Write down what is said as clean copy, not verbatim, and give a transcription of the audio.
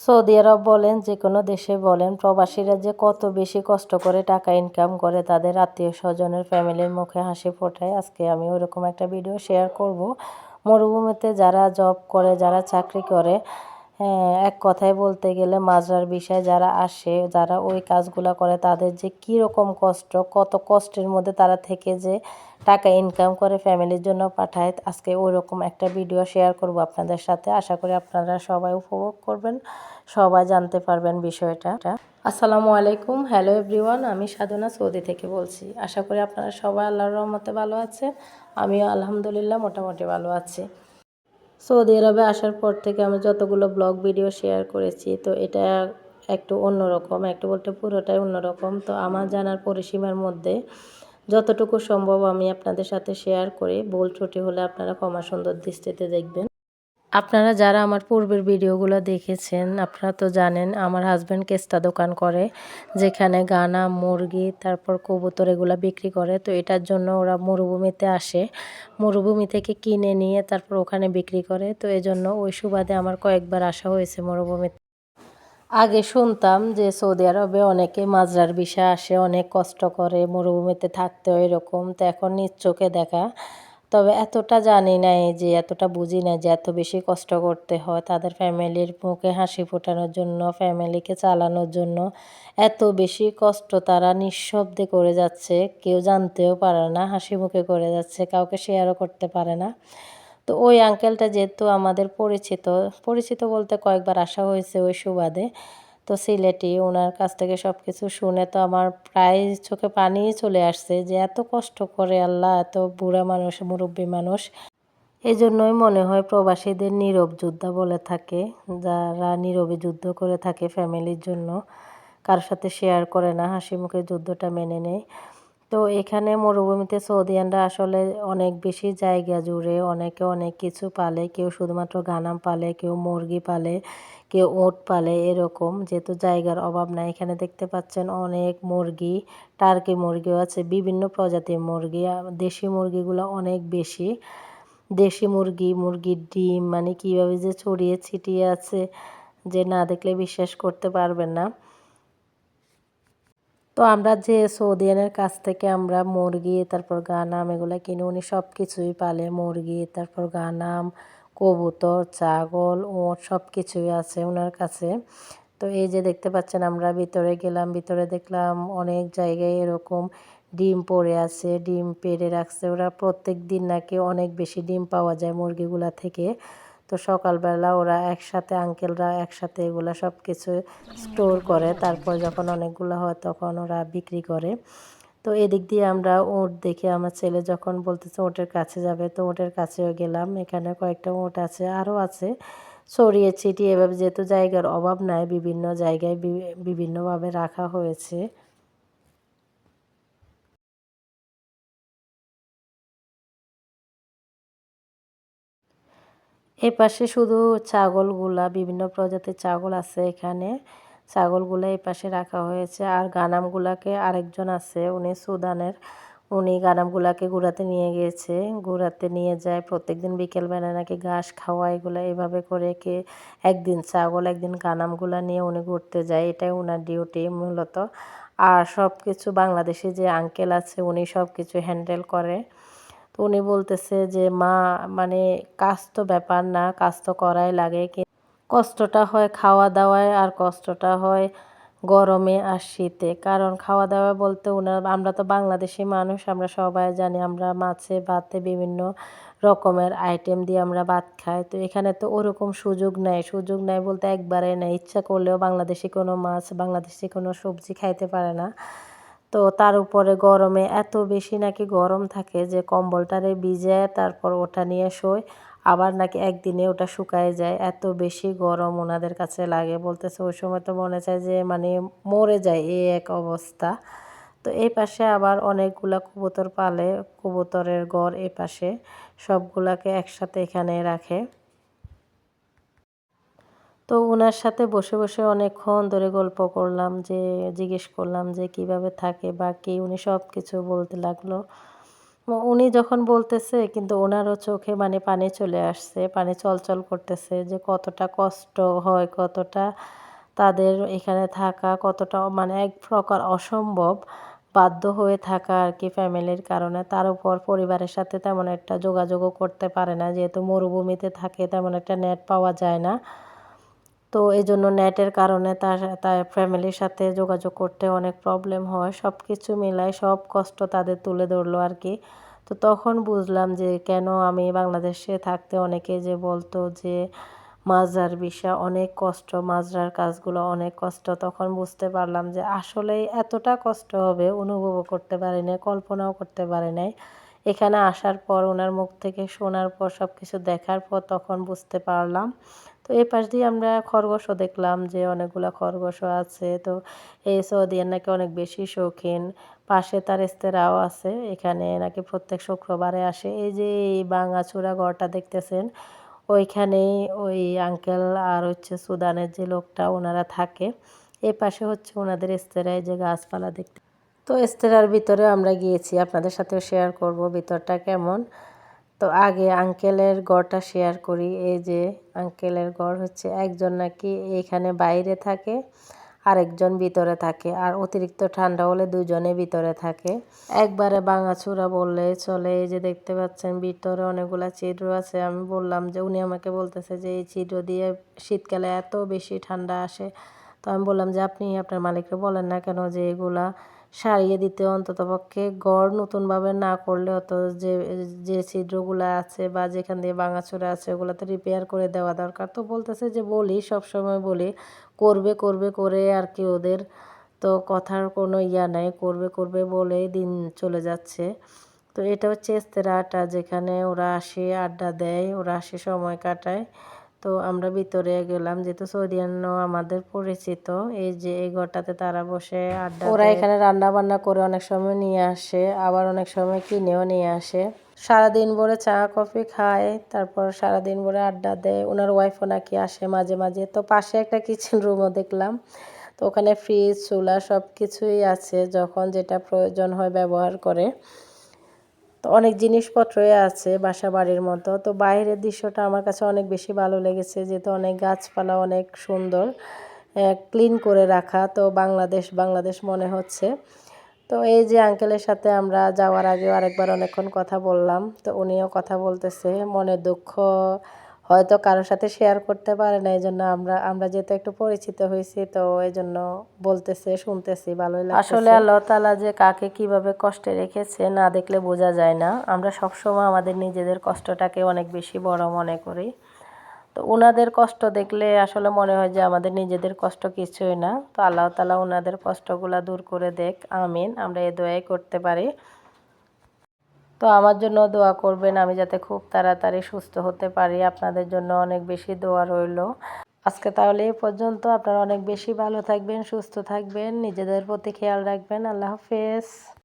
Saudi আরব বলেন, যে কোনো দেশে বলেন, প্রবাসীরা যে কত বেশি কষ্ট করে টাকা ইনকাম করে তাদের আত্মীয় স্বজনের ফ্যামিলির মুখে হাসি ফোটায়। আজকে আমি ওরকম একটা ভিডিও শেয়ার করব। মরুভূমিতে যারা জব করে, যারা চাকরি করে, এক কথায় বলতে গেলে মাজরার বিষয় যারা আসে, যারা ওই কাজগুলো করে, তাদের যে কীরকম কষ্ট, কত কষ্টের মধ্যে তারা থেকে যে টাকা ইনকাম করে ফ্যামিলির জন্য পাঠায়, আজকে ওইরকম একটা ভিডিও শেয়ার করব আপনাদের সাথে। আশা করি আপনারা সবাই উপভোগ করবেন, সবাই জানতে পারবেন বিষয়টা। আসসালামু আলাইকুম, হ্যালো এভরিওয়ান, আমি সাধনা সৌদি থেকে বলছি। আশা করি আপনারা সবাই আল্লাহর রহমতে ভালো আছে। আমিও আলহামদুলিল্লাহ মোটামুটি ভালো আছি। সৌদি আরবে আসার পর থেকে আমি যতগুলো ব্লগ ভিডিও শেয়ার করেছি, তো এটা একটু অন্যরকম, একটু বলতে পুরোটাই অন্যরকম। তো আমার জানার পরিসীমার মধ্যে যতটুকু সম্ভব আমি আপনাদের সাথে শেয়ার করি। ভুল ত্রুটি হলে আপনারা ক্ষমা সুন্দর দৃষ্টিতে দেখবেন। আপনারা যারা আমার পূর্বের ভিডিওগুলো দেখেছেন, আপনারা তো জানেন আমার হাজব্যান্ড কেস্তা দোকান করে, যেখানে গানা, মুরগি, তারপর কবুতর এগুলো বিক্রি করে। তো এটার জন্য ওরা মরুভূমিতে আসে, মরুভূমি থেকে কিনে নিয়ে তারপর ওখানে বিক্রি করে। তো এজন্য ওই সুবাদে আমার কয়েকবার আসা হয়েছে মরুভূমিতে। আগে শুনতাম যে সৌদি আরবে অনেকে মাজরার ভিসায় আসে, অনেক কষ্ট করে মরুভূমিতে থাকতে হয় এরকম। তো এখন নিজ চোখে দেখা, তবে এতটা জানি না, যে এতটা বুঝি না যে এত বেশি কষ্ট করতে হয় তাদের ফ্যামিলির মুখে হাসি ফোটানোর জন্য, ফ্যামিলিকে চালানোর জন্য। এত বেশি কষ্ট তারা নিঃশব্দে করে যাচ্ছে, কেউ জানতেও পারে না, হাসি মুখে করে যাচ্ছে, কাউকে শেয়ারও করতে পারে না। তো ওই আঙ্কেলটা যেহেতু আমাদের পরিচিত, পরিচিত বলতে কয়েকবার আসা হয়েছে ওই সুবাদে, তো সিলেটি, ওনার কাছ থেকে সব কিছু শুনে তো আমার প্রায় চোখে পানি চলে আসছে যে এত কষ্ট করে আল্লাহ, এত বুড়া মানুষ, মুরব্বী মানুষ। এই জন্যই মনে হয় প্রবাসীদের নীরব যোদ্ধা বলে থাকে, যারা নীরবে যুদ্ধ করে থাকে ফ্যামিলির জন্য, কারোর সাথে শেয়ার করে না, হাসি মুখে যুদ্ধটা মেনে নেয়। তো এখানে মরুভূমিতে সৌদিয়ানরা আসলে অনেক বেশি জায়গা জুড়ে অনেকে অনেক কিছু পালে, কেউ শুধুমাত্র গানাম পালে, কেউ মুরগি পালে, কেউ ওট পালে, এরকম। যেহেতু জায়গার অভাব নাই, এখানে দেখতে পাচ্ছেন অনেক মুরগি, টার্কি মুরগিও আছে, বিভিন্ন প্রজাতির মুরগি। দেশি মুরগিগুলো অনেক বেশি। দেশি মুরগি, মুরগির ডিম মানে কীভাবে যে ছড়িয়ে ছিটিয়ে আছে, যে না দেখলে বিশ্বাস করতে পারবেন না। তো আমরা যে সৌদিয়ানের কাছ থেকে আমরা মুরগি, তারপর গানাম এগুলো কিনে, উনি সব কিছুই পালে, মুরগি, তারপর গানাম, কবুতর, ছাগল, ওট সব কিছুই আছে ওনার কাছে। তো এই যে দেখতে পাচ্ছেন, আমরা ভিতরে গেলাম, ভিতরে দেখলাম অনেক জায়গায় এরকম ডিম পড়ে আছে, ডিম পেড়ে রাখছে ওরা। প্রত্যেক দিন নাকি অনেক বেশি ডিম পাওয়া যায় মুরগিগুলা থেকে। তো সকালবেলা ওরা একসাথে, আঙ্কেলরা একসাথে এগুলো সব কিছু স্টোর করে, তারপর যখন অনেকগুলো হয় তখন ওরা বিক্রি করে। তো এদিক দিয়ে আমরা উট দেখে, আমার ছেলে যখন বলতেছে উটের কাছে যাবে, তো উটের কাছেও গেলাম। এখানে কয়েকটা উট আছে, আরও আছে ছড়িয়ে ছিটিয়ে, এভাবে যেহেতু জায়গার অভাব নাই, বিভিন্ন জায়গায় বিভিন্নভাবে রাখা হয়েছে। এ পাশে শুধু ছাগলগুলা, বিভিন্ন প্রজাতির ছাগল আছে এখানে। ছাগলগুলা এই পাশে রাখা হয়েছে। আর গানামগুলাকে আরেকজন আছে, উনি সুদানের, উনি গানামগুলাকে ঘোরাতে নিয়ে গিয়েছে। ঘোরাতে নিয়ে যায়, প্রত্যেকদিন বিকেলবেলা নাকি ঘাস খাওয়া, এগুলো এভাবে করে একদিন ছাগল একদিন গানামগুলা নিয়ে উনি ঘুরতে যায়। এটাই ওনার ডিউটি মূলত। আর সব কিছু বাংলাদেশি যে আঙ্কেল আছে, উনি সব কিছু হ্যান্ডেল করে। তো উনি বলতেছে যে মা, মানে কাজ তো ব্যাপার না, কাজ তো করাই লাগে, কষ্টটা হয় খাওয়া দাওয়ায়, আর কষ্টটা হয় গরমে আর শীতে। কারণ খাওয়া দাওয়া বলতে আমরা তো বাংলাদেশি মানুষ, আমরা সবাই জানি আমরা মাছে ভাতে বিভিন্ন রকমের আইটেম দিয়ে আমরা ভাত খাই। তো এখানে তো ওরকম সুযোগ নাই, সুযোগ নাই বলতে একবারে নেই। ইচ্ছা করলেও বাংলাদেশি কোনো মাছ, বাংলাদেশি কোনো সবজি খাইতে পারে না। তো তার উপরে গরমে এত বেশি নাকি গরম থাকে যে কম্বলটারে ভিজায় তারপর ওটা নিয়ে শোয়, আবার নাকি একদিনে ওটা শুকায় যায়। এত বেশি গরম ওনাদের কাছে লাগে, বলতেছে ওই সময় তো মনে চায় যে মানে মরে যায়, এই এক অবস্থা। তো এই পাশে আবার অনেকগুলা কবুতর পালে, কবুতরের ঘর এই পাশে, সবগুলাকে একসাথে এখানে রাখে। তো ওনার সাথে বসে বসে অনেকক্ষণ ধরে গল্প করলাম, যে জিজ্ঞেস করলাম যে কিভাবে থাকে বা কি, উনি সব কিছু বলতে লাগলো। উনি যখন বলতেছে কিন্তু ওনারও চোখে মানে পানি চলে আসছে, পানি চলচল করতেছে যে কতটা কষ্ট হয়, কতটা তাদের এখানে থাকা কতটা মানে এক প্রকার অসম্ভব, বাধ্য হয়ে থাকা আর কি ফ্যামিলির কারণে। তার উপর পরিবারের সাথে তেমন একটা যোগাযোগও করতে পারে না, যেহেতু মরুভূমিতে থাকে তেমন একটা নেট পাওয়া যায় না। তো এজন্য নেটের কারণে তার ফ্যামিলির সাথে যোগাযোগ করতে অনেক প্রবলেম হয়। সব কিছু মিলায় সব কষ্ট তাদের তুলে ধরলো আর কি। তো তখন বুঝলাম যে কেন আমি বাংলাদেশে থাকতে অনেকে যে বলতো যে মাজরার বিষয় অনেক কষ্ট, মাজরার কাজগুলো অনেক কষ্ট। তখন বুঝতে পারলাম যে আসলেই এতটা কষ্ট হবে অনুভবও করতে পারি নাই, কল্পনাও করতে পারি নাই। এখানে আসার পর ওনার মুখ থেকে শোনার পর সব কিছু দেখার পর তখন বুঝতে পারলাম। তো এই পাশ দিয়ে আমরা খরগোশও দেখলাম যে অনেকগুলা খরগোশও আছে। তো এই সৌদিয়ান নাকি অনেক বেশি শৌখিন। পাশে তার রেস্তোরাঁও আছে। এখানে নাকি প্রত্যেক শুক্রবারে আসে। এই যে এই ভাঙাচোরা ঘরটা দেখতেছেন, ওইখানেই ওই আঙ্কেল আর হচ্ছে সুদানের যে লোকটা ওনারা থাকে। এই পাশে হচ্ছে ওনাদের রেস্তোরাঁ, যে গাছপালা দেখতে। তো রেস্তোরাঁর ভিতরে আমরা গিয়েছি, আপনাদের সাথেও শেয়ার করব ভিতরটা কেমন। তো আগে আঙ্কেলের ঘরটা শেয়ার করি। এই যে আঙ্কেলের ঘর হচ্ছে একজন নাকি এখানে বাইরে থাকে, আরেকজন ভিতরে থাকে, আর অতিরিক্ত ঠান্ডা হলে দুজনে ভিতরে থাকে। একবারে ভাঙাচোরা বললে চলে। এই যে দেখতে পাচ্ছেন ভিতরে অনেকগুলা ছিদ্র আছে। আমি বললাম যে উনি আমাকে বলতেছে যে এই ছিদ্র দিয়ে শীতকালে এত বেশি ঠান্ডা আসে। তো আমি বললাম যে আপনি আপনার মালিককে বলেন না কেন যে এগুলা সারিয়ে দিতে, অন্ততপক্ষে ঘর নতুনভাবে না করলেও তো যে যে ছিদ্রগুলো আছে বা যেখান দিয়ে ভাঙাচোরা আছে ওগুলো তো রিপেয়ার করে দেওয়া দরকার। তো বলতেছে যে বলি, সবসময় বলি করবে করবে করে আর কি ওদের তো কথার কোনো ইয়া নাই, করবে করবে বলেই দিন চলে যাচ্ছে। তো এটা হচ্ছে রেস্তোরাঁটা যেখানে ওরা আসে আড্ডা দেয়, ওরা আসে সময় কাটায়। তো আমরা ভিতরে গেলাম, যেহেতু সৌদিয়ানও আমাদের পরিচিত। এই যে এই ঘরটাতে তারা বসে আড্ডা দেয়। ওরা এখানে রান্না বান্না করে অনেক সময় নিয়ে আসে, আবার অনেক সময় কিনেও নিয়ে আসে। সারাদিন ভরে চা কফি খায়, তারপর সারাদিন ভরে আড্ডা দেয়। ওনার ওয়াইফও নাকি আসে মাঝে মাঝে। তো পাশে একটা কিচেন রুমও দেখলাম। তো ওখানে ফ্রিজ চুলা সব কিছুই আছে, যখন যেটা প্রয়োজন হয় ব্যবহার করে। তো অনেক জিনিসপত্রই আছে বাসা বাড়ির মতো। তো বাইরের দৃশ্যটা আমার কাছে অনেক বেশি ভালো লেগেছে, যেহেতু অনেক গাছপালা অনেক সুন্দর, ক্লিন করে রাখা। তো বাংলাদেশ বাংলাদেশ মনে হচ্ছে। তো এই যে আঙ্কেলের সাথে আমরা যাওয়ার আগেও আরেকবার অনেকক্ষণ কথা বললাম। তো উনিও কথা বলতেছে, মনের দুঃখ হয়তো কারোর সাথে শেয়ার করতে পারে না, এই জন্য আমরা আমরা যেহেতু একটু পরিচিত হয়েছি তো এই জন্য বলতেছে, শুনতেছি, ভালোই লাগছে। আসলে আল্লাহ তাআলা যে কাকে কিভাবে কষ্টে রেখেছে না দেখলে বোঝা যায় না। আমরা সবসময় আমাদের নিজেদের কষ্টটাকে অনেক বেশি বড় মনে করি। তো ওনাদের কষ্ট দেখলে আসলে মনে হয় যে আমাদের নিজেদের কষ্ট কিছুই না। তো আল্লাহ তাআলা ওনাদের কষ্টগুলা দূর করে দেখ, আমিন। আমরা এই দোয়াই করতে পারি। তো আমার জন্য দোয়া করবেন, আমি যাতে খুব তাড়াতাড়ি সুস্থ হতে পারি। আপনাদের জন্য অনেক বেশি দোয়া রইল। আজকে তাহলে এই পর্যন্ত। আপনারা অনেক বেশি ভালো থাকবেন, সুস্থ থাকবেন, নিজেদের প্রতি খেয়াল রাখবেন। আল্লাহ হাফেজ।